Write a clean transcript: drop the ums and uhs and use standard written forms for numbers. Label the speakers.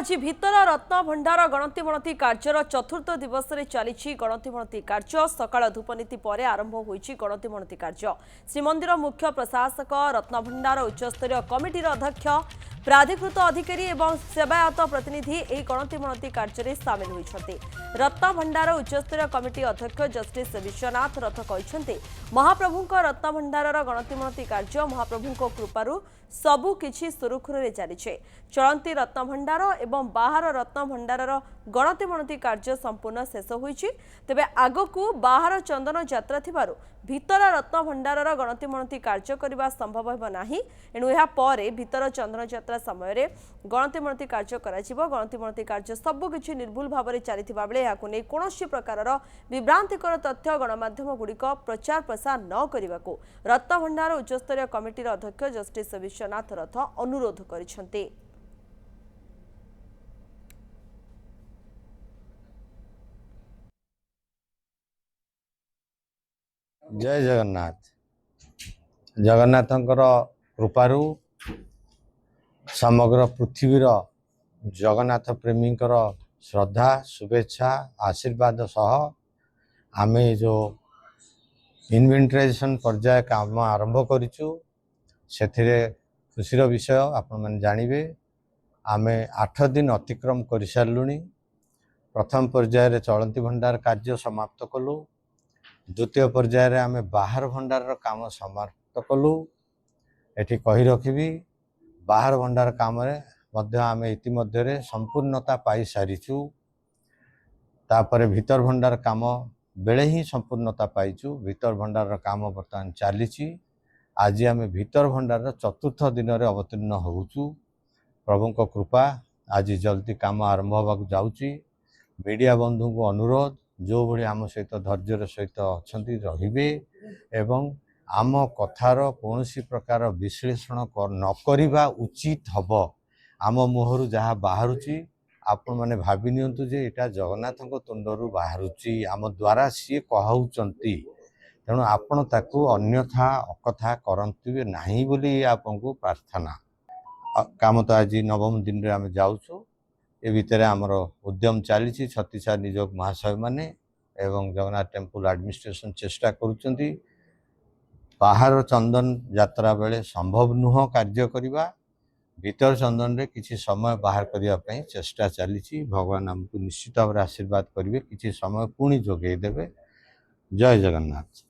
Speaker 1: आज भीतर रत्न भंडार गणति मणति कार्यर चतुर्थ दिवस में चली गणति मणति कार्य सकाळ धूपनीति पर आरंभ होईछि गणति मणति कार्य। श्रीमंदिर मुख्य प्रशासक रत्न भंडार उच्चस्तरीय कमिटीर अध्यक्ष प्राधिकृत अधिकारी और सेवायत प्रतिनिधि यह गणति मणति कार्य सामिल होती। रत्न भंडार उच्चस्तरीय कमिटी अध्यक्ष जस्टिस विश्वनाथ रथ कहते महाप्रभु रत्न भंडार गणति मणति कार्य महाप्रभु कृपारू सबु किछि सुरुखुरे चली। चलती रत्न भंडार एवं बाहर रत्न भंडार गणति मणति कार्य संपूर्ण शेष होईछि। तेबे आगकू बाहर चंदन यात्रा थिबारु भीतर रत्न भंडार गणति मणति कार्य करने संभव हेब नाही। एणु एहा परे भीतर चंदन यात्रा समय गणति मणति कार्य कराजिबो। गणति मणति कार्य सबु किछि निर्भुल भाव में चलिथिबा बेले एहाकु नै कोनोसी प्रकारर विभ्रांतिकर तथ्य गणमाध्यम गुड़िक प्रचार प्रसार न करिबाकू रत्न भंडार उच्चस्तरीय कमिटीर अध्यक्ष जस्टिस विश्वनाथ रथ अनुरोध करिसेंति।
Speaker 2: जय जगन्नाथ। जगन्नाथंकर कृपारू समग्र पृथ्वीर जगन्नाथ प्रेमींकर श्रद्धा शुभेच्छा आशीर्वाद सह आमे जो इन्वेंटराइजेशन पर्याय काम आरंभ करिचु सेथिरे खुशीर विषय आपण माने जानिबे। आमे 8 दिन अतिक्रम कर सारूनी। प्रथम पर्याय चलती भंडार कार्य समाप्त कलु। द्वितीय पर्याय आमे बाहर भंडार काम समाप्त कलु। एठी कही रखिबी बाहर भंडार काम आमे इतिमध्य संपूर्णता पाई सारिचु। तापरे भीतर भंडार काम बेले ही संपूर्णता पाइचु। भीतर भंडार काम बर्तमान चली। आज आमे भीतर भंडार चतुर्थ दिन में अवतीर्ण होउचु। प्रभु को कृपा आज जल्दी काम आरंभ होगा जाउची। मीडिया बंधु को अनुरोध जो भली आम सहित धैर्यर सहित अच्छा रे एवं आम कथार कौन प्रकार विश्लेषण न करवा उचित हम। आम मुहर जहाँ बाहरुची आपण मैंने भावी नियंतु जे एटा जगन्नाथ तुंडरू बाहरुची आम द्वारा सी कहउचंती। तेणु आपण ताकू अन्यथा अकथा करंतु नाही बोली आपको प्रार्थना। काम तो आज नवम दिन रे आम जाऊँ। ए भितर आमर उद्यम चली। छत्तीसा निजोग महाशय माने एवं जगन्नाथ टेम्पल एडमिनिस्ट्रेशन चेष्टा करुचंती। बाहर चंदन यात्रा बेले संभव नुह कार्य करिबा। भीतर चंदन रे किछि समय बाहर करिया पई चेष्टा चली। भगवान हमको निश्चित भाव आशीर्वाद करेंगे। किछि समय पुणी जोगे देवे। जय जगन्नाथ।